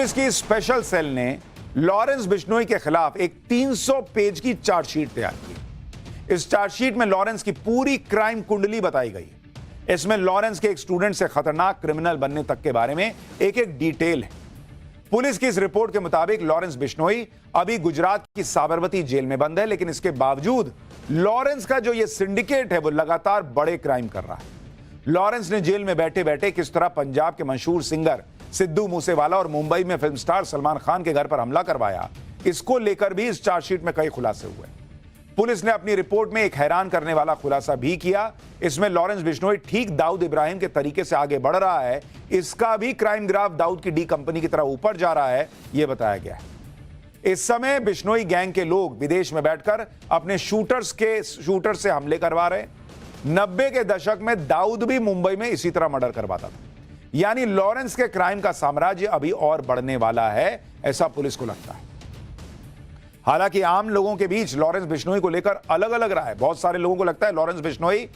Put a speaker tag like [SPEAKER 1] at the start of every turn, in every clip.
[SPEAKER 1] Police की special cell ने Lawrence Bishnoi के खिलाफ एक 300 पेज की चार्जशीट तैयार की। इस चार्जशीट में लॉरेंस की पूरी क्राइम कुंडली बताई गई है। इसमें लॉरेंस के एक स्टूडेंट से खतरनाक क्रिमिनल बनने तक के बारे में एक एक डिटेल है। पुलिस की इस रिपोर्ट के मुताबिक लॉरेंस बिश्नोई अभी गुजरात की साबरमती जेल में बंद है, लेकिन इसके बावजूद लॉरेंस का जो ये सिंडिकेट है वो लगातार बड़े क्राइम कर रहा है। लॉरेंस ने जेल में बैठे बैठे किस तरह पंजाब के मशहूर सिंगर सिद्धू मूसेवाला और मुंबई में फिल्म स्टार सलमान खान के घर पर हमला करवाया, इसको लेकर भी इस चार्जशीट में कई खुलासे हुए। पुलिस ने अपनी रिपोर्ट में एक हैरान करने वाला खुलासा भी किया। इसमें लॉरेंस बिश्नोई ठीक दाऊद इब्राहिम के तरीके से आगे बढ़ रहा है। इसका भी क्राइम ग्राफ दाऊद की डी कंपनी की तरह ऊपर जा रहा है, यह बताया गया है। इस समय बिश्नोई गैंग के लोग विदेश में बैठकर अपने शूटर से हमले करवा रहे। 90 के दशक में दाऊद भी मुंबई में इसी तरह मर्डर करवाता था। यानी लॉरेंस के क्राइम का साम्राज्य अभी और बढ़ने वाला है, ऐसा पुलिस को लगता है। हालांकि आम लोगों के बीच लॉरेंस बिश्नोई को लेकर अलग अलग राय है। बहुत सारे लोगों को लगता है लॉरेंस बिश्नोई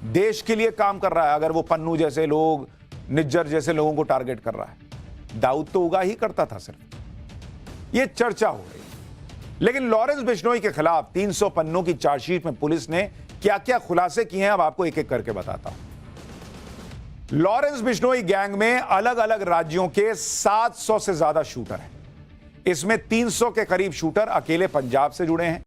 [SPEAKER 1] देश के लिए काम कर रहा है, अगर वो पन्नू जैसे लोग, निज्जर जैसे लोगों को टारगेट कर रहा है। दाऊद तो उगा ही करता था सिर्फ। ये चर्चा हो रही है। लेकिन लॉरेंस बिश्नोई के खिलाफ 300 पन्नों की चार्जशीट में पुलिस ने क्या क्या खुलासे किए हैं, अब आपको एक एक करके बताता हूं। लॉरेंस बिश्नोई गैंग में अलग अलग राज्यों के 700 से ज्यादा शूटर हैं। इसमें 300 के करीब शूटर अकेले पंजाब से जुड़े हैं।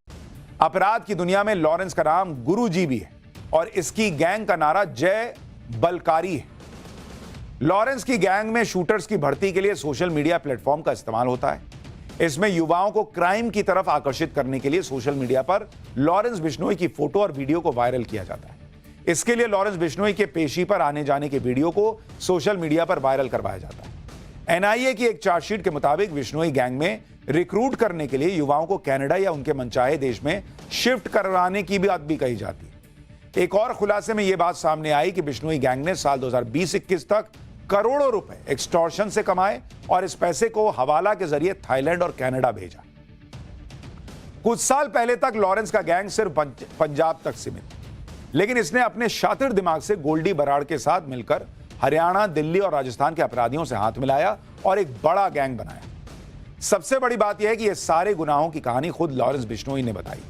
[SPEAKER 1] अपराध की दुनिया में लॉरेंस का नाम गुरुजी भी है और इसकी गैंग का नारा जय बलकारी है। लॉरेंस की गैंग में शूटर्स की भर्ती के लिए सोशल मीडिया प्लेटफॉर्म का इस्तेमाल होता है। इसमें युवाओं को क्राइम की तरफ आकर्षित करने के लिए सोशल मीडिया पर लॉरेंस बिश्नोई की फोटो और वीडियो को वायरल किया जाता है। इसके लिए लॉरेंस बिश्नोई के पेशी पर आने जाने के वीडियो को सोशल मीडिया पर वायरल करवाया जाता है। एनआईए की एक चार्जशीट के मुताबिक बिश्नोई गैंग में रिक्रूट करने के लिए युवाओं को कनाडा या उनके मनचाहे देश में शिफ्ट करवाने की बात भी कही जाती है। एक और खुलासे में यह बात सामने आई कि बिश्नोई गैंग ने साल 2020-21 तक करोड़ों रुपए एक्सटॉर्शन से कमाए और इस पैसे को हवाला के जरिए थाईलैंड और कनाडा भेजा। कुछ साल पहले तक लॉरेंस का गैंग सिर्फ पंजाब तक सीमित, लेकिन इसने अपने शातिर दिमाग से गोल्डी बराड़ के साथ मिलकर हरियाणा, दिल्ली और राजस्थान के अपराधियों से हाथ मिलाया और एक बड़ा गैंग बनाया। सबसे बड़ी बात यह है कि यह सारे गुनाहों की कहानी खुद लॉरेंस बिश्नोई ने बताई।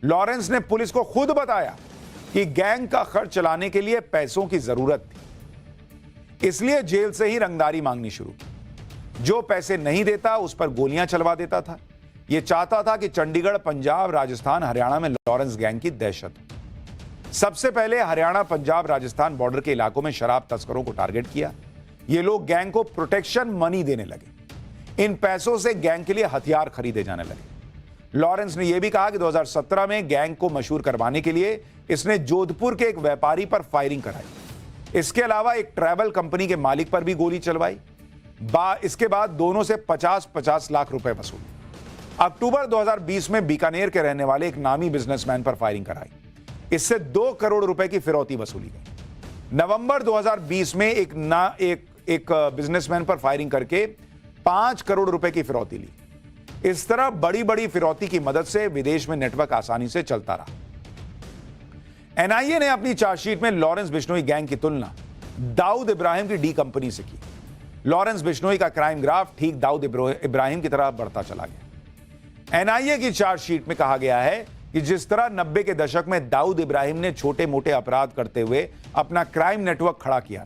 [SPEAKER 1] लॉरेंस ने पुलिस को खुद बताया कि गैंग का खर्च चलाने के लिए पैसों की जरूरत थी, इसलिए जेल से ही रंगदारी मांगनी शुरू की। जो पैसे नहीं देता उस पर गोलियां चलवा देता था। यह चाहता था कि चंडीगढ़, पंजाब, राजस्थान, हरियाणा में लॉरेंस गैंग की दहशत हो। सबसे पहले हरियाणा, पंजाब, राजस्थान बॉर्डर के इलाकों में शराब तस्करों को टारगेट किया। ये लोग गैंग को प्रोटेक्शन मनी देने लगे। इन पैसों से गैंग के लिए हथियार खरीदे जाने लगे। लॉरेंस ने यह भी कहा कि 2017 में गैंग को मशहूर करवाने के लिए इसने जोधपुर के एक व्यापारी पर फायरिंग कराई। इसके अलावा एक ट्रैवल कंपनी के मालिक पर भी गोली चलवाई। इसके बाद दोनों से 50-50 लाख रुपए वसूले। अक्टूबर 2020 में बीकानेर के रहने वाले एक नामी बिजनेसमैन पर फायरिंग कराई। इससे 2 करोड़ रुपए की फिरौती वसूली गई। नवंबर 2020 में एक बिजनेसमैन पर फायरिंग करके 5 करोड़ रुपए की फिरौती ली। इस तरह बड़ी बड़ी फिरौती की मदद से विदेश में नेटवर्क आसानी से चलता रहा। एनआईए ने अपनी चार्जशीट में लॉरेंस बिश्नोई गैंग की तुलना दाऊद इब्राहिम की डी कंपनी से की। लॉरेंस बिश्नोई का क्राइम ग्राफ ठीक दाऊद इब्राहिम की तरह बढ़ता चला गया। एनआईए की चार्जशीट में कहा गया है कि जिस तरह 90 के दशक में दाऊद इब्राहिम ने छोटे मोटे अपराध करते हुए अपना क्राइम नेटवर्क खड़ा किया,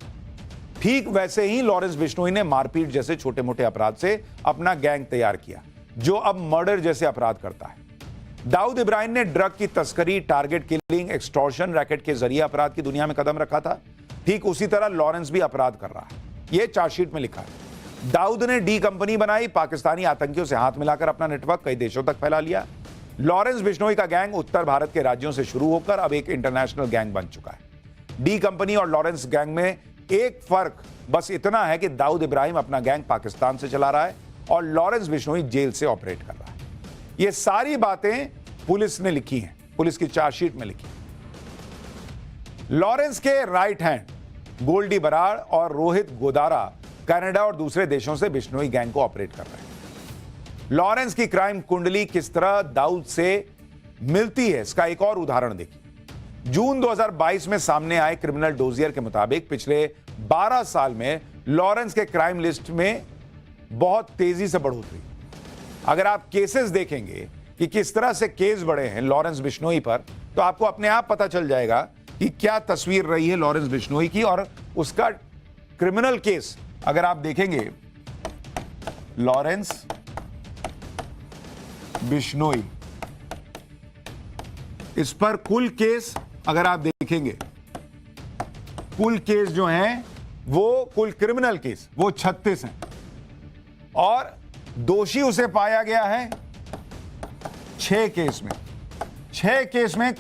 [SPEAKER 1] ठीक वैसे ही लॉरेंस बिश्नोई ने मारपीट जैसे छोटे मोटे अपराध से अपना गैंग तैयार किया, जो अब मर्डर जैसे अपराध करता है। दाऊद इब्राहिम ने ड्रग की तस्करी, टारगेट किलिंग, एक्सटॉर्शन रैकेट के जरिए अपराध की दुनिया में कदम रखा था। ठीक उसी तरह लॉरेंस भी अपराध कर रहा है। यह चार्जशीट में लिखा है। दाऊद ने डी कंपनी बनाई, पाकिस्तानी आतंकियों से हाथ मिलाकर अपना नेटवर्क कई देशों तक फैला लिया। लॉरेंस बिश्नोई का गैंग उत्तर भारत के राज्यों से शुरू होकर अब एक इंटरनेशनल गैंग बन चुका है। डी कंपनी और लॉरेंस गैंग में एक फर्क बस इतना है कि दाऊद इब्राहिम अपना गैंग पाकिस्तान से चला रहा है और लॉरेंस बिश्नोई जेल से ऑपरेट कर रहा है। ये सारी बातें पुलिस ने लिखी हैं, पुलिस की चार्जशीट में लिखी। लॉरेंस के राइट हैंड गोल्डी बराड़ और रोहित गोदारा कनाडा और दूसरे देशों से बिश्नोई गैंग को ऑपरेट कर रहे हैं। लॉरेंस की क्राइम कुंडली किस तरह दाऊद से मिलती है, इसका एक और उदाहरण देखिए। जून 2022 में सामने आए क्रिमिनल डोजियर के मुताबिक पिछले 12 साल में लॉरेंस के क्राइम लिस्ट में बहुत तेजी से बढ़ोतरी। अगर आप केसेस देखेंगे कि किस तरह से केस बढ़े हैं लॉरेंस बिश्नोई पर, तो आपको अपने आप पता चल जाएगा कि क्या तस्वीर रही है लॉरेंस बिश्नोई की। और उसका क्रिमिनल केस अगर आप देखेंगे, लॉरेंस बिश्नोई, इस पर कुल केस अगर आप देखेंगे, कुल केस जो हैं वो कुल क्रिमिनल केस वो 36 हैं और दोषी उसे पाया गया है 6 केस में। 6 केस में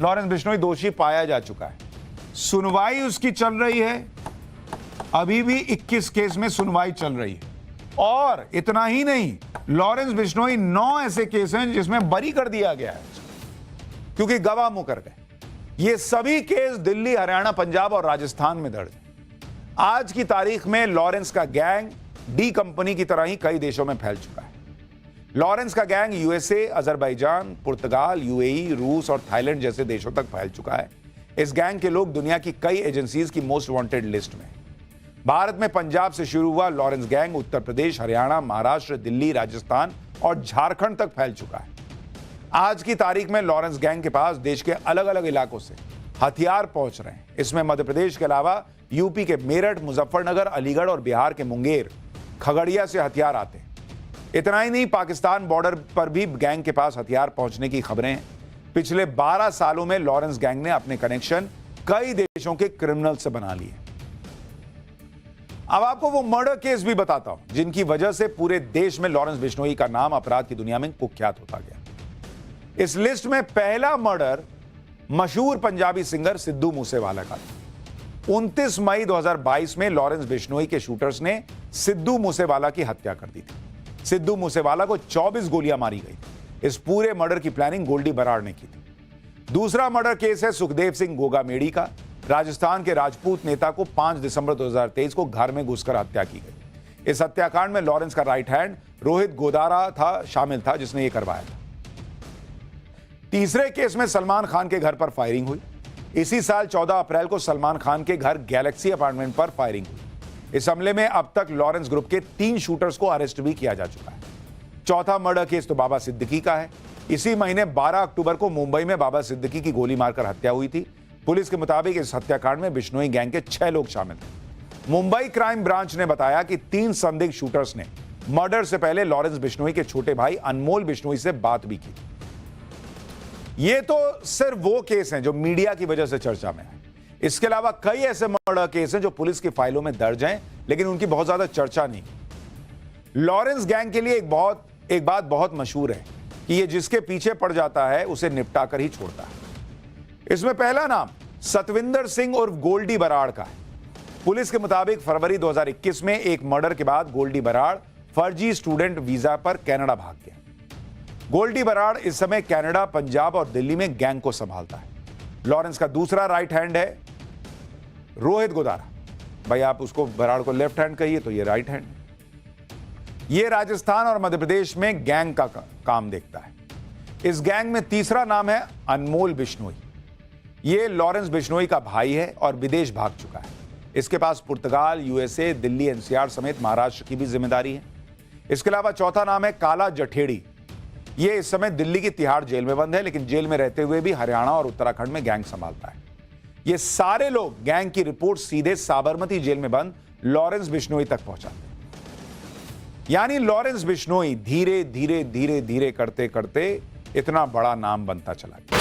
[SPEAKER 1] लॉरेंस बिश्नोई दोषी पाया जा चुका है। सुनवाई उसकी चल रही है, अभी भी 21 केस में सुनवाई चल रही है। और इतना ही नहीं, लॉरेंस बिश्नोई 9 ऐसे केस हैं जिसमें बरी कर दिया गया है क्योंकि गवाह मुकर गए। ये सभी केस दिल्ली, हरियाणा, पंजाब और राजस्थान में दर्ज है। आज की तारीख में लॉरेंस का गैंग डी कंपनी की तरह ही कई देशों में फैल चुका है। लॉरेंस का गैंग यूएसए, अजरबैजान, पुर्तगाल, यूएई, रूस और थाईलैंड जैसे देशों तक फैल चुका है। इस गैंग के लोग दुनिया की कई एजेंसीज की मोस्ट वांटेड लिस्ट में। भारत में पंजाब से शुरू हुआ लॉरेंस गैंग उत्तर प्रदेश, हरियाणा, महाराष्ट्र, दिल्ली, राजस्थान और झारखंड तक फैल चुका है। आज की तारीख में लॉरेंस गैंग के पास देश के अलग अलग इलाकों से हथियार पहुंच रहे हैं। इसमें मध्य प्रदेश के अलावा यूपी के मेरठ, मुजफ्फरनगर, अलीगढ़ और बिहार के मुंगेर, खगड़िया से हथियार आते हैं। इतना ही नहीं, पाकिस्तान बॉर्डर पर भी गैंग के पास हथियार पहुंचने की खबरें हैं। पिछले 12 सालों में लॉरेंस गैंग ने अपने कनेक्शन कई देशों के क्रिमिनल से बना लिए। अब आपको वो मर्डर केस भी बताता हूं जिनकी वजह से पूरे देश में लॉरेंस बिश्नोई का नाम अपराध की दुनिया में कुख्यात होता गया। इस लिस्ट में पहला मर्डर मशहूर पंजाबी सिंगर सिद्धू मूसेवाला का था। 29 मई 2022 में लॉरेंस बिश्नोई के शूटर्स ने सिद्धू मूसेवाला की हत्या कर दी थी। सिद्धू मूसेवाला को 24 गोलियां मारी गई थी। इस पूरे मर्डर की प्लानिंग गोल्डी बराड़ ने की थी। दूसरा मर्डर केस है सुखदेव सिंह गोगामेड़ी का। राजस्थान के राजपूत नेता को 5 दिसंबर 2023 को घर में घुसकर हत्या की गई। इस हत्याकांड में लॉरेंस का राइट हैंड रोहित गोदारा शामिल था, जिसने यह करवाया था। तीसरे केस में सलमान खान के घर पर फायरिंग हुई। इसी साल 14 अप्रैल को सलमान खान के घर गैलेक्सी अपार्टमेंट पर फायरिंग हुई। इस हमले में अब तक लॉरेंस ग्रुप के 3 शूटर्स को अरेस्ट भी किया जा चुका है। चौथा मर्डर केस तो बाबा सिद्दीकी का है। इसी महीने 12 अक्टूबर को मुंबई में बाबा सिद्दीकी की गोली मारकर हत्या हुई थी। पुलिस के मुताबिक इस हत्याकांड में बिश्नोई गैंग के 6 लोग शामिल थे। मुंबई क्राइम ब्रांच ने बताया कि 3 संदिग्ध शूटर्स ने मर्डर से पहले लॉरेंस बिश्नोई के छोटे भाई अनमोल बिश्नोई से बात भी की। ये तो सिर्फ वो केस हैं जो मीडिया की वजह से चर्चा में है। इसके अलावा कई ऐसे मर्डर केस हैं जो पुलिस की फाइलों में दर्ज हैं, लेकिन उनकी बहुत ज्यादा चर्चा नहीं। लॉरेंस गैंग के लिए एक बात बहुत मशहूर है कि ये जिसके पीछे पड़ जाता है उसे निपटा कर ही छोड़ता है। इसमें पहला नाम सतविंदर सिंह उर्फ गोल्डी बराड़ का है। पुलिस के मुताबिक फरवरी 2021 में एक मर्डर के बाद गोल्डी बराड़ फर्जी स्टूडेंट वीजा पर कनाडा भाग गया। गोल्डी बराड़ इस समय कनाडा, पंजाब और दिल्ली में गैंग को संभालता है। लॉरेंस का दूसरा राइट हैंड है रोहित गोदारा। भाई आप उसको बराड़ को लेफ्ट हैंड कहिए तो ये राइट हैंड। ये राजस्थान और मध्य प्रदेश में गैंग का काम देखता है। इस गैंग में तीसरा नाम है अनमोल बिश्नोई। ये लॉरेंस बिश्नोई का भाई है और विदेश भाग चुका है। इसके पास पुर्तगाल, यूएसए, दिल्ली एनसीआर समेत महाराष्ट्र की भी जिम्मेदारी है। इसके अलावा चौथा नाम है काला जठेड़ी। ये इस समय दिल्ली की तिहाड़ जेल में बंद है, लेकिन जेल में रहते हुए भी हरियाणा और उत्तराखंड में गैंग संभालता है। ये सारे लोग गैंग की रिपोर्ट सीधे साबरमती जेल में बंद लॉरेंस बिश्नोई तक पहुंचाते हैं। यानी लॉरेंस बिश्नोई धीरे धीरे धीरे धीरे करते करते इतना बड़ा नाम बनता चला गया।